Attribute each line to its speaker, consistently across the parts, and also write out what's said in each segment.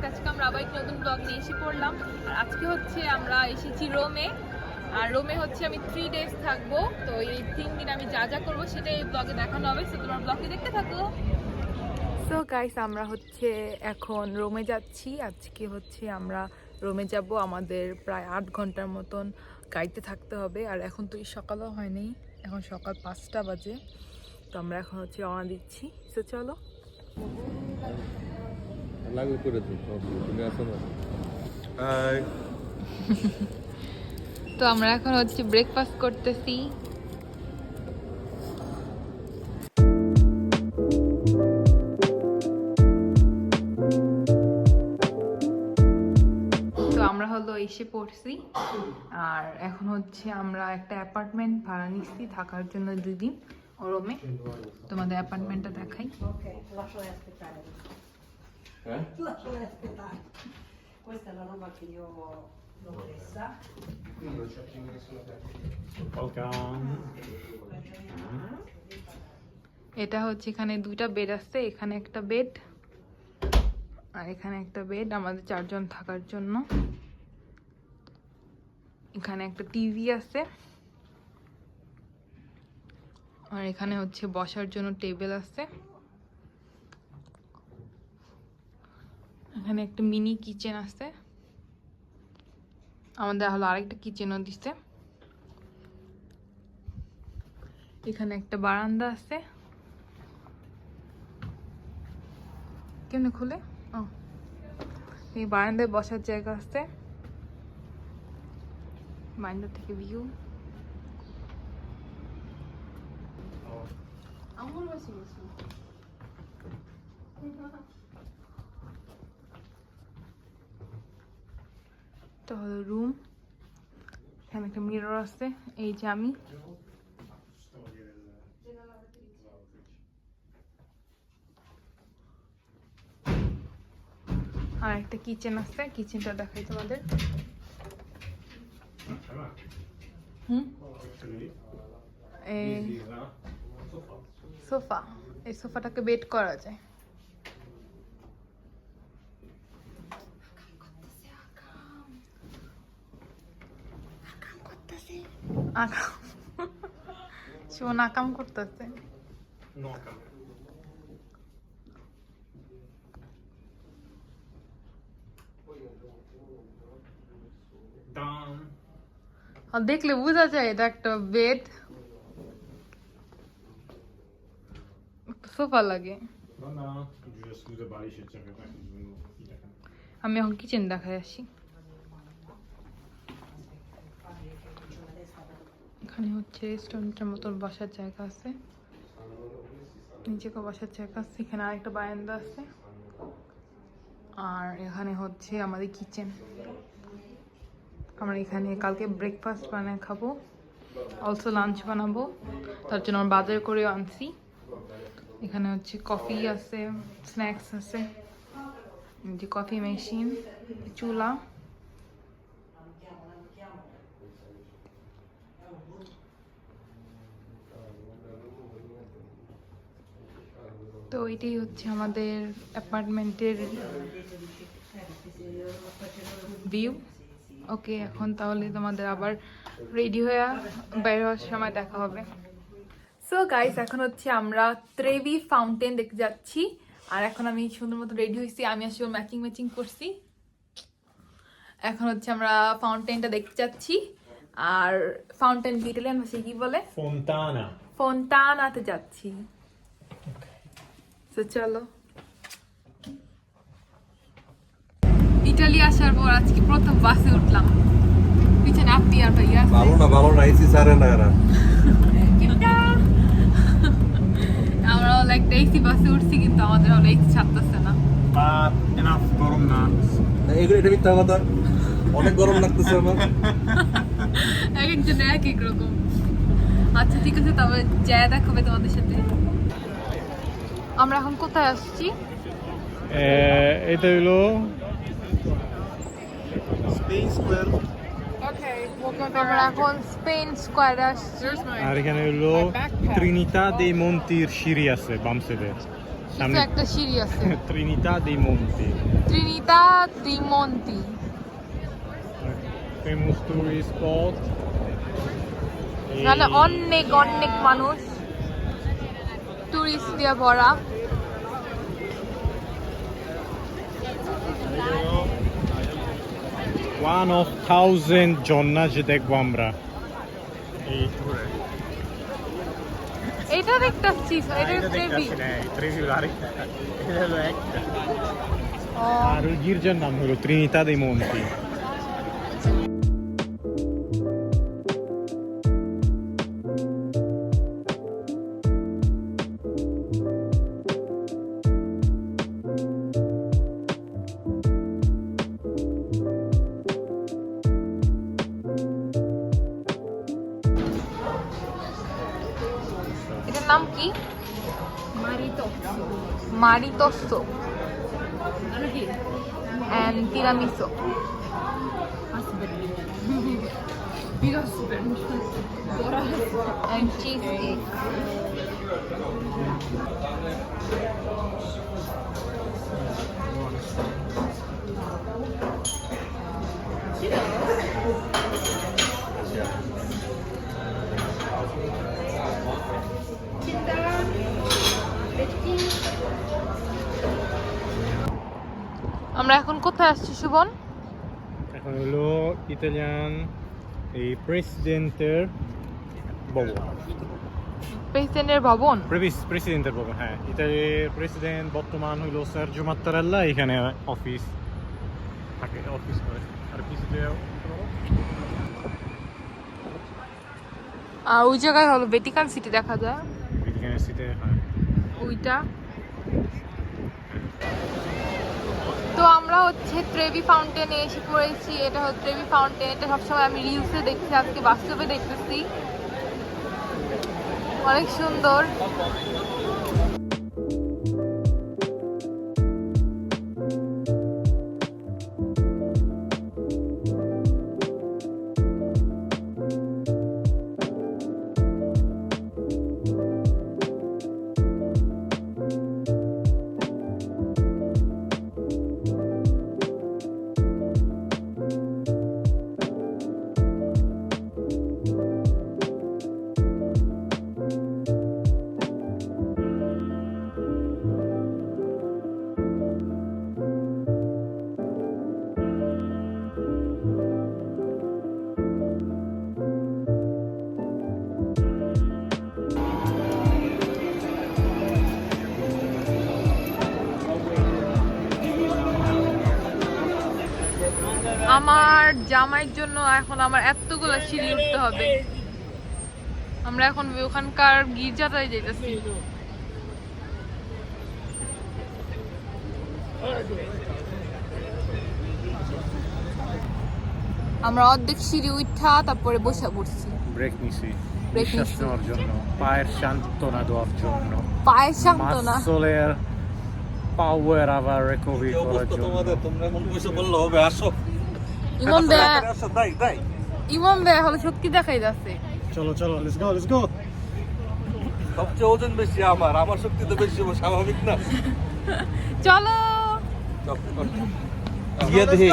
Speaker 1: Guys, আজকে আমরা আবার একটা নতুন ব্লগ নিয়ে এসে পড়লাম। আর আজকে হচ্ছে আমরা এসেছি রোমে। আর রোমে হচ্ছে আমি 3 days থাকবো। তো এই 3 দিন আমি যা যা করবো সেটা এই ব্লগে দেখানো হবে। তো তোমার ব্লগটি দেখতে থাকো। সো গাইস, আমরা হচ্ছে এখন রোমে যাচ্ছি। আজকে হচ্ছে আমরা রোমে যাব। আমাদের প্রায় 8 ঘন্টার মতন গাড়িতে থাকতে হবে। আর এখন তো সকালও হয়নি, এখন সকাল 5টা বাজে। তো আমরা এখন হচ্ছে রওনা দিচ্ছি। তো চলো। তো আমরা এখন হচ্ছে ব্রেকফাস্ট করতেছি। তো আমরা হলো এসে পড়ছি। আর এখন হচ্ছে আমরা একটা অ্যাপার্টমেন্ট ভাড়া নিচ্ছি থাকার জন্য 2 দিন রোমে। তোমাদের অ্যাপার্টমেন্টটা দেখাই।
Speaker 2: Lasciala aspettare. Questa è la roba che io l'ho presa.
Speaker 1: এটা হচ্ছে এখানে 2টা বেড আছে, এখানে একটা বেড আর এখানে একটা বেড আমাদের 4 জন থাকার জন্য। এখানে একটা টিভি আছে আর এখানে হচ্ছে বসার জন্য টেবিল আছে। এখানে একটা মিনি কিচেন আছে, আমাদের হলো আরেকটা কিচেনও দিছে। এখানে একটা বারান্দা আছে। কেমনে খুলে? ও, এই বারান্দায় বসার জায়গা আছে। বারান্দা থেকে ভিউ। আমার বসে গেছি। তো হলো রুম। এখানে একটা মিরর আছে। এই যে আমি। আর একটা কিচেন আছে, কিচেনটা দেখাই তোমাদের। সোফা, এই সোফাটাকে বেড করা যায়। শোন আকাম করতেছে। দেখলে বোঝা যায় এটা একটা বেড। সোফা লাগে। আমি এখন কিচেন দেখাই আসি। এখানে হচ্ছে রেস্টুরেন্টের মতন বসার জায়গা আছে, নিচে বসার জায়গা আছে। এখানে আরেকটা বারান্দা আছে। আর এখানে হচ্ছে আমাদের কিচেন। আমরা এখানে কালকে ব্রেকফাস্ট বানিয়ে খাবো, অলসো লাঞ্চ বানাবো। তার জন্য আমরা বাজার করে আনছি। এখানে হচ্ছে কফি আছে, স্ন্যাক্স আছে, যে কফি মেশিন, চুলা। তো এটাই হচ্ছে আমাদের অ্যাপার্টমেন্টের ভিউ। ওকে, এখন তাহলে তোমাদের আবার রেডি হয়ে বাইরে হওয়ার সময় দেখা হবে। সো গাইস, এখন হচ্ছে আমরা ত্রেভি ফাউন্টেন দেখতে যাচ্ছি। আর এখন আমি সুন্দর মতো রেডি হয়েছি। আমি আসলে ম্যাচিং করছি। এখন হচ্ছে আমরা ফাউন্টেনটা দেখতে যাচ্ছি। আর ফাউন্টেন ইটালিয়ান ভাষায় কি বলে? ফোন্টানাতে যাচ্ছি। তো চলো। ইটালি আসার পর আজকে প্রথম বাসে উঠলাম। পিছনে আপনি আর ভাইয়া।
Speaker 3: ভালো না এসি সারে না এরা।
Speaker 1: আমরা একটা এসি বাসে উঠছি, কিন্তু আমাদের হলো এসি ছাড়তেছে না।
Speaker 3: গরম না এগুলো, এটা মিথ্যা কথা। অনেক গরম লাগতেছে আমার।
Speaker 1: এক একজন এক এক রকম। আচ্ছা ঠিক আছে, তবে যা দেখাবে তোমাদের সাথে। আমরা এখন কোথায় আসছি?
Speaker 4: এটা হলো
Speaker 3: স্পেন স্কয়ার।
Speaker 1: আমরা এখন স্পেন স্কয়ারে আসছি।
Speaker 4: আর এখানে হলো ট্রিনিটা দে মন্তির সিঁড়ি আছে বাম সাইডে।
Speaker 1: কিছু
Speaker 4: সামনে-
Speaker 1: একটা সিঁড়ি আছে
Speaker 4: Trinità dei Monti.
Speaker 1: ত্রিনিতা দি মন্তি
Speaker 4: Famous tourist spot.
Speaker 1: এখানে অনেক অনেক মানুষ টুরিস্ট দিয়ে ভরা
Speaker 4: One of 1000 জন্না যেতে আমরা এই ট্যুরে।
Speaker 1: এটা দেখতেছি এটা ট্রেভি
Speaker 4: ট্রেভি বাড়ি এটা হলো একটা। আর ওই গির্জার নাম হলো Trinità dei Monti.
Speaker 1: এটার নাম কি মারিতোসো and tiramisu and cheesecake. আমরা এখন কোথায় আসছি শুভন?
Speaker 4: এখন হলো ইতালিয়ান এই প্রেসিডেন্টের ভবন।
Speaker 1: প্রেসিডেন্টের ভবন
Speaker 4: প্রেসিডেন্টের ভবন, হ্যাঁ। ইতালির প্রেসিডেন্ট বর্তমান হলো সার্জিও মাত্তারেল্লা, এখানে অফিস থাকে, অফিস করে। আর পিছনে
Speaker 1: আর ওই জায়গায় হলো ভ্যাটিকান সিটি দেখা যায়
Speaker 4: ভ্যাটিকান সিটি, হ্যাঁ।
Speaker 1: ওইটা। তো আমরা হচ্ছে ট্রেভি ফাউন্টেনে এসে পড়েছি। এটা হচ্ছে ট্রেভি ফাউন্টেন। এটা সবসময় আমি রিলসে দেখছি, আজকে বাস্তবে দেখতেছি। অনেক সুন্দর। আমার জামাইয়ের জন্য এখন আমার এতগুলো সিঁড়ি উঠতে হবে। আমরা এখন ওখানকার গির্জাটায় যেতেছি। আমরা অর্ধেক সিঁড়ি উঠা তারপরে বসে পড়ছি।
Speaker 4: ব্রেক নিছি
Speaker 1: ব্রেক
Speaker 4: নিঃশ্বাস
Speaker 1: নিছি।
Speaker 4: নেওয়ার জন্য, পায়ের সান্ত্বনা দেওয়ার জন্য,
Speaker 1: পায়ের সান্ত্বনা।
Speaker 4: মাসলের পাওয়ার আবার রিকভারি করার জন্য।
Speaker 3: তোমরা এমন পয়সা বললে হবে, আসো।
Speaker 1: ইমন ভাই
Speaker 3: আসো, তাই
Speaker 1: ইমন ভাই হলো শক্তি দেখাই যাচ্ছে।
Speaker 4: চলো চলো, লেটস গো।
Speaker 3: সবচেয়ে ওজন বেশি আমার শক্তি তো বেশি, স্বাভাবিক না?
Speaker 1: চলো।
Speaker 3: গিয়ে দেখি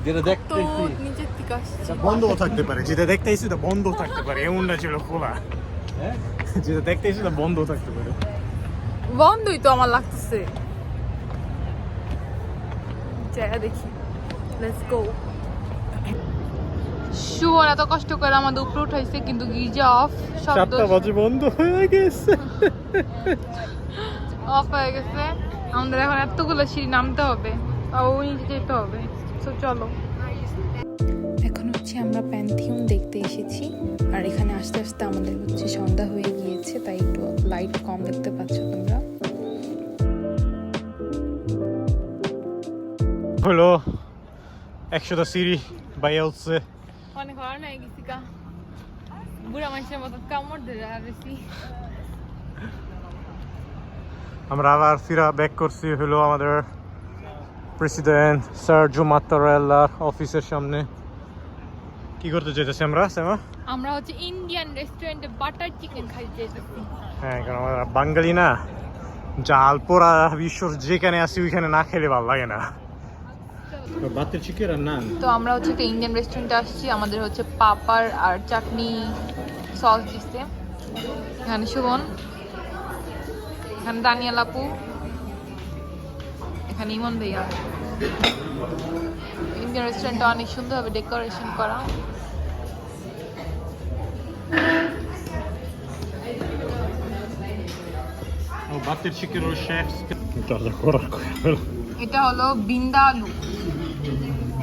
Speaker 3: যেটা
Speaker 1: তো
Speaker 3: দেখতেছি
Speaker 1: নিচের দিকে আসছে।
Speaker 4: বন্ধও থাকতে পারে, যেটা দেখতেছি তো বন্ধ থাকতে পারে, এমন না ছিল খোলা। যেটা দেখতেছি তো বন্ধ থাকতে পারে।
Speaker 1: বন্ধই তো আমার লাগতেছে। যা দেখি, লেটস গো। সুমন এত কষ্ট করে আমাদের উপরে উঠাইছে, কিন্তু গির্জা অফ। শব্দ
Speaker 4: 7টা বাজে বন্ধ হয়ে গেছে।
Speaker 1: অফ হয়ে গেছে। আমাদের এখন এতগুলো সিঁড়ি নামতে হবে, আর ওই নিচে যেতে হবে। তো চলো।
Speaker 5: এখন হচ্ছে আমরা প্যান্থিয়ন দেখতে এসেছি, আর এখানে আস্তে আস্তে আমাদের হচ্ছে সন্ধ্যা হয়ে গিয়েছে, তাই একটু লাইট কম দেখতে পাচ্ছ তোমরা।
Speaker 4: হলো 100টা সিঁড়ি বাইলছে।
Speaker 1: অনেক হওয়ার নাই গেছি কা, বুড়া মানুষের মতো কামড় ধরে হারেছি।
Speaker 4: আমরা আবার ফিরা ব্যাক করছি হলো আমাদের প্রেসিডেন্ট সার্জিও মাত্তারেল্লার অফিসের সামনে। কি করতে যেতেছি আমরা সেমা?
Speaker 1: আমরা হচ্ছে ইন্ডিয়ান রেস্টুরেন্টে বাটার চিকেন খাইতে যেতেছি।
Speaker 4: হ্যাঁ, কারণ আমরা বাঙালি না, জাল পোড়া বিশ্বর যেখানে আছি ওইখানে না খেলে ভালো লাগে না। বাতের চিকেন আর নান।
Speaker 1: তো আমরা হচ্ছে একটা ইন্ডিয়ান রেস্টুরেন্টে আসছি, আমাদের হচ্ছে পাপার আর চাটনি সস দিচ্ছে। এখানে সুমন, এখানে দানিয়াল আপু, এখানে ইমন ভাইয়া। ইন্ডিয়ান রেস্টুরেন্টটা অনেক সুন্দরভাবে ডেকোরেশন করা।
Speaker 4: বাতের চিকেন ও শেফ
Speaker 1: এটা হলো বিন্দা আলু,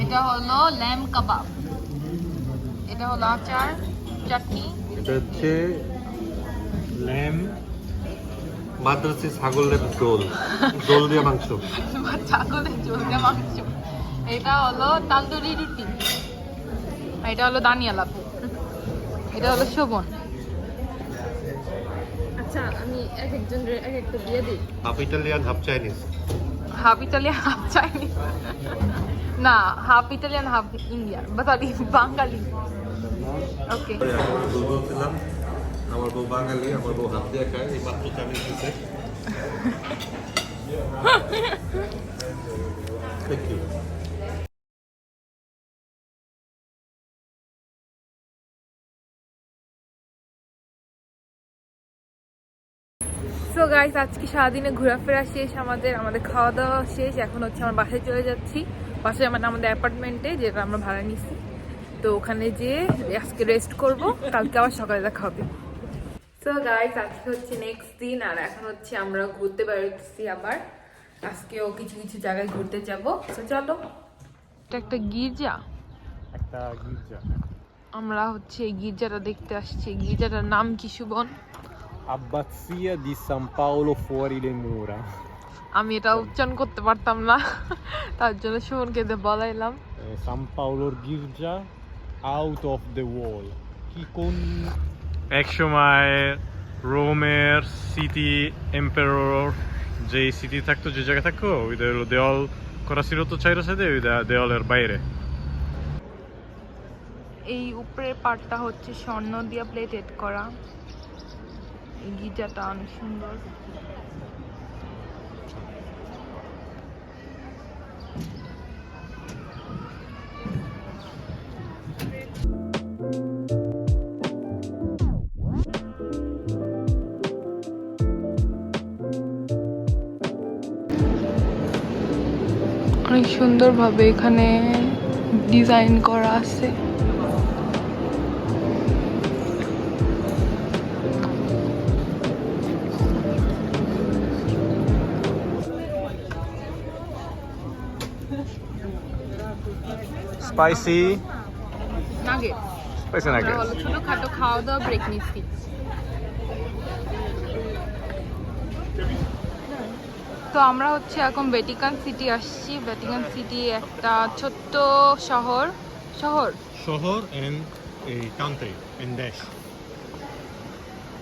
Speaker 1: এটা হলো ল্যাম কাবাব, এটা হলো আচার চাটনি।
Speaker 3: এটা হচ্ছে ল্যাম মাদ্রাসি ছাগলের ঝোল, ঝোল দিয়ে মাংস।
Speaker 1: ছাগলের ঝোল দিয়ে মাংস। এটা হলো তান্দুরি রুটি, এটা হলো দানিয়াল আপু, এটা হলো শোভন। আচ্ছা আমি এক একজনের এক একটা দিয়ে দিই।
Speaker 3: Half Italian half Chinese.
Speaker 1: Half Italian half Chinese না, হাফ ইটালিয়ান হাফ ইন্ডিয়ান বা সরি বাঙালি। ওকে
Speaker 3: বলছিলাম আমার বউ বাঙালি, আমার বউ হাত দিয়ে খায়, এই মাত্র চাইনিজ দিচ্ছে। Thank you.
Speaker 1: সো গাইস, আজকে সারাদিনে ঘোরাফেরা শেষ, আমাদের খাওয়া দাওয়া শেষ। এখন হচ্ছে আমরা বাসায় চলে যাচ্ছি। বাসায় মানে আমাদের অ্যাপার্টমেন্টে, যেটা আমরা ভাড়া নিচ্ছি। তো ওখানে যেয়ে আজকে রেস্ট করব, কালকে আবার সকালে দেখা হবে। সো গাইস, আজকে হচ্ছে নেক্সট দিন, আর এখন হচ্ছে আমরা ঘুরতে বেরোচ্ছি আবার। আজকেও কিছু কিছু জায়গায় ঘুরতে যাব। তো চলো। এটা একটা গির্জা,
Speaker 4: একটা গির্জা।
Speaker 1: আমরা হচ্ছে এই গির্জাটা দেখতে আসছি। গির্জাটার নাম কি Shovan?
Speaker 4: Abbazia di San Paolo fuori le mura.
Speaker 1: আমি এটা উচ্চারণ করতে পারতাম না, তার জন্য সুমনকে বলাইলাম।
Speaker 4: San Paoloর গির্জা out of the wall. কি কোন এক সময় রোমের সিটি এম্পারার যে সিটি থাকতো, যে জায়গা থাকতো, ওই দেওয়াল করা ছিল তো চাইরা সাইডে, ওই দেওয়ালের বাইরে।
Speaker 1: এই উপরের পার্টটা হচ্ছে স্বর্ণ দিয়ে প্লেটেড করা। এই গির্জাটা অনেক সুন্দর। অনেক সুন্দরভাবে এখানে ডিজাইন করা আছে।
Speaker 4: Spicy
Speaker 1: nugget,
Speaker 4: spicy nugget.
Speaker 1: হলো ছোটখাটো খাওয়া দাওয়া ব্রেক নিচ্ছি। তো আমরা হচ্ছে এখন ভ্যাটিকান সিটি আসছি। ভ্যাটিকান সিটি একটা ছোট্ট শহর
Speaker 4: এন্ড এই কান্ট্রি এন্ড দেশ।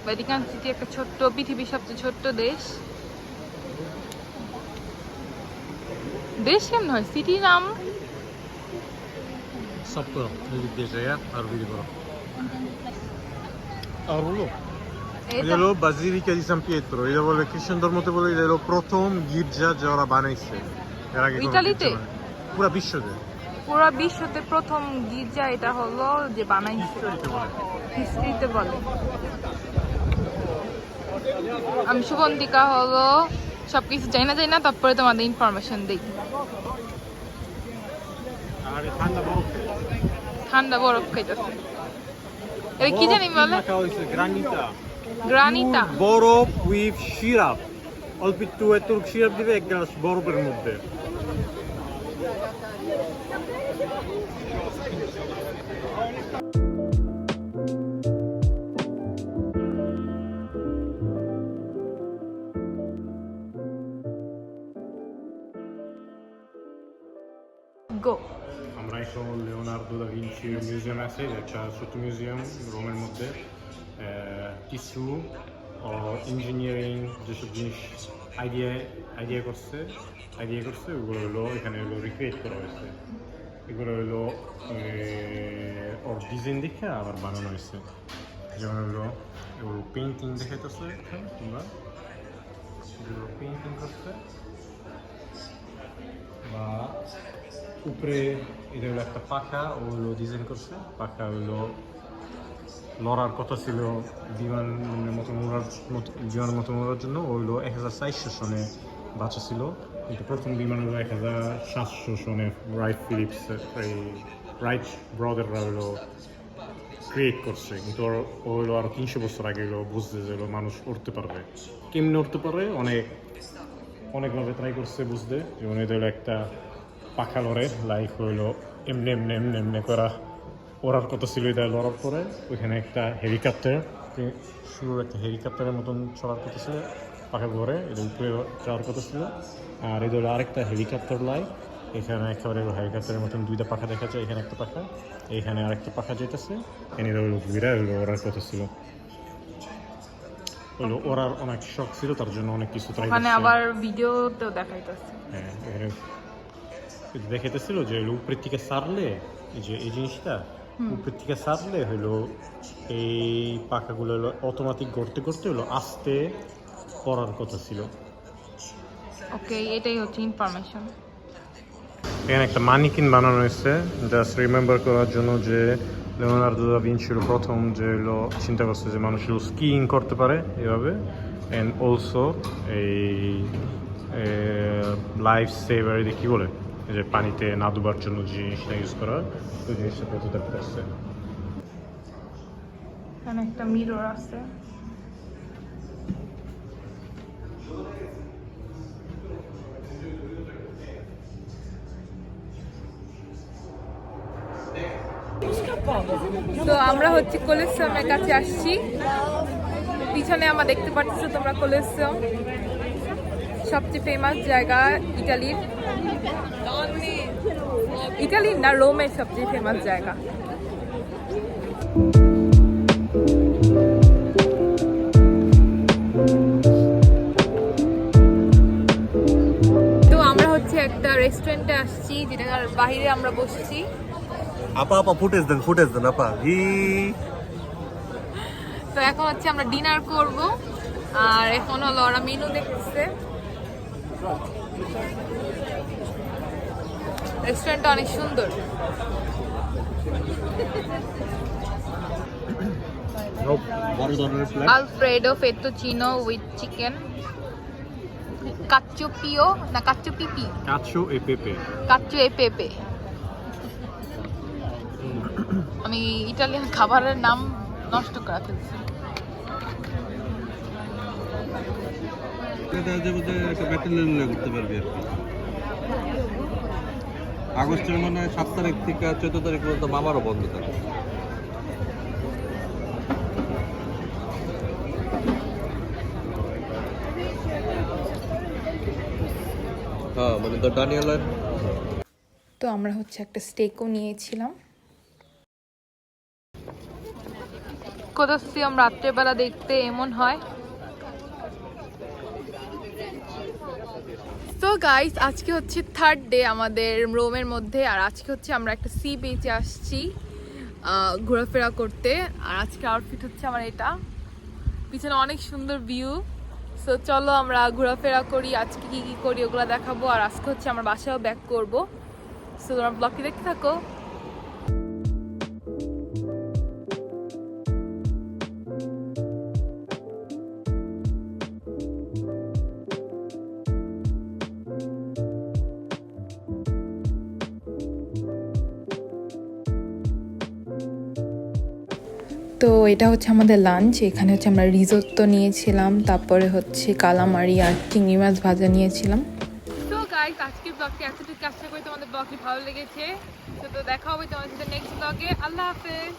Speaker 1: ভ্যাটিকান সিটি একটা ছোট্ট, পৃথিবীর সবচেয়ে ছোট্ট দেশ। দেশ কেমন হয়, সিটি নাম
Speaker 4: Sapporo, nel deserto, arbitro. Arulu. এটা হলো বাজিলিকা দি সান পিয়েত্রো। এটা বলে খ্রিস্টান ধর্ম মতে বলে এটা হলো প্রথম গির্জা যারা বানাইছে এর আগে।
Speaker 1: ইতালিতে
Speaker 4: পুরো বিশ্বতে,
Speaker 1: পুরো বিশ্বতে প্রথম গির্জা এটা হলো যে বানাইছে, হিস্ট্রিতে বলে। আমি শুভন্তিকা হলো সবকিছু জানি না, তারপরে তোমাদের ইনফরমেশন দিই।
Speaker 4: আর ঠান্ডা বরফ
Speaker 1: খাইতেছে। এটা কি জানি বলে?
Speaker 4: গ্রানিটা।
Speaker 1: গ্রানিটা
Speaker 4: বরফ উইথ সিরাপ, অল্প একটু সিরাপ দিবে এক গ্লাস বরফের মধ্যে।
Speaker 1: গো।
Speaker 4: আমরা এখন লিওনার্দো দা ভিঞ্চি মিউজিয়াম আছে, একটা ছোট মিউজিয়াম রোমের মধ্যে। কিছু ইঞ্জিনিয়ারিং যেসব জিনিস আইডিয়া করছে ওগুলো হলো এখানে হলো রিক্রিয়েট করা হয়েছে। এগুলো হলো ওর ডিজাইন দেখে আবার বানানো হয়েছে। যেমন হলো এগুলো পেন্টিং দেখাইতেছে তোমরা, যেগুলো পেইন্টিং করছে, বা উপরে এটা হলো একটা পাখা ওগুলো ডিজাইন করছে। পাখা হলো লড়ার কথা ছিল বিমানের মতো বিমানের মতো মরার জন্য, ওইগুলো 1400 সনে বাঁচা ছিল, কিন্তু প্রথম বিমান হলো 1700 সনে রাইট ব্রাদাররা হলো ক্রিয়েট করছে। কিন্তু ও হলো আরো 300 বছর আগে হলো বুঝতে যে হলো মানুষ উড়তে পারবে, কেমনে উড়তে পারবে অনেকভাবে ট্রাই করছে বুঝতে। যেমন এটা হলো একটা পাখা লড়ে লাইক হইলো এমনি এমনি এমনি এমনি করা ওড়ার কথা ছিল। এটা লড়ার পরে ওইখানে একটা হেলিকপ্টার, শুরুর একটা হেলিকপ্টারের মতন চলার কথা ছিল পাখা ঘরে, এটা উপরে যাওয়ার কথা ছিল। আর এটা হলো আরেকটা হেলিকপ্টার লাইক, এখানে একেবারে হেলিকপ্টারের মতন দুইটা পাখা দেখা যায়। এখানে একটা পাখা, এখানে আরেকটা পাখা যেতেছে, এখানে হলো ঘুরে হলো ওড়ার কথা ছিল। হলো ওড়ার অনেক শখ ছিল, তার জন্য অনেক কিছু ট্রাই করছে।
Speaker 1: মানে আবার ভিডিওতেও দেখাইতেছে।
Speaker 4: হ্যাঁ, এখানে দেখাইতেছিল যে উপরের থেকে সারলে এই জিনিসটা উপরের থেকে সারলে হলো এই পাখাগুলো হলো অটোমেটিক গড়তে গড়তে হলো আস্তে পড়ার কথা ছিল।
Speaker 1: ওকে, এটাই হচ্ছে ইনফরমেশন।
Speaker 4: এখানে একটা মানিকিন বানানো হয়েছে জাস্ট রিমেম্বার করার জন্য যে লিওনার্দো দা ভিঞ্চি প্রথম যে হলো চিন্তা করছে যে মানুষ স্কিইং করতে পারে এভাবে, অ্যান্ড অলসো এই লাইফ সেভার কি বলে যে পানিতে না ডুবার জন্য যে জিনিসটা ইউজ করা, ওই জিনিসটা প্রোটোটাইপ করছে।
Speaker 1: এখানে একটা মিরর আছে। তো আমরা হচ্ছে কোলিসিয়ামের কাছে আসছি। পিছনে আমরা দেখতে পাচ্ছ তোমরা কোলিসিয়াম, সবচেয়ে ফেমাস জায়গা ইটালির না রোমের সবচেয়ে ফেমাস জায়গা। তো আমরা হচ্ছে একটা রেস্টুরেন্টে আসছি, যেটার বাইরে আমরা বসছি।
Speaker 3: আপা ফুটেজ দেন আপা।
Speaker 1: তো এখন হচ্ছে আমরা ডিনার করব, আর এখন হলো ওরা মেনু দেখতেছে। রেস্টুরেন্টটা অনেক সুন্দর।
Speaker 3: বড় ধরনের প্লেট,
Speaker 1: আলফ্রেডো ফেত্তুচিনো উইথ চিকেন, কাচ্চো পিও না কাচ্চো পিপি,
Speaker 4: কাচ্চো এ পেপে।
Speaker 1: কাচ্চো এ পেপে। আমি ইটালিয়ান খাবারের নাম নষ্ট করে ফেলছি।
Speaker 3: এটা যে বলতে একটা ব্যাটালিয়ন করতে পারবি আর কি। আগস্টের মানে 7 তারিখ থেকে 14 তারিখ পর্যন্ত মামারও বন্ধ থাকে। হ্যাঁ, মানে তো ডানিয়েলের।
Speaker 5: তো আমরা হচ্ছে একটা স্টেকও নিয়েছিলাম।
Speaker 1: কোলিসিয়াম রাত্রেবেলা দেখতে এমন হয়। তো গাইস, আজকে হচ্ছে 3rd ডে আমাদের রোমের মধ্যে, আর আজকে হচ্ছে আমরা একটা সি বিচে আসছি ঘোরাফেরা করতে। আর আজকে আউটফিট হচ্ছে আমার এটা, পিছনে অনেক সুন্দর ভিউ। সো চলো আমরা ঘোরাফেরা করি, আজকে কি কি করি ওগুলো দেখাবো। আর আজকে হচ্ছে আমরা বাসায়ও ব্যাক করবো। সো তোমরা ব্লগটি দেখতে থাকো।
Speaker 5: তো এটা হচ্ছে আমাদের লাঞ্চ। এখানে হচ্ছে আমরা রিজোত্তো নিয়েছিলাম, তারপরে হচ্ছে কালামারি আর চিংড়ি মাছ ভাজা নিয়েছিলাম।
Speaker 1: তো গাইস, আজকের ব্লগটি এতটুকু, আশা করি তোমাদের ব্লগটি ভালো লেগেছে। তো দেখা হবে তোমাদের সাথে নেক্সট ব্লগে। আল্লাহ হাফেজ।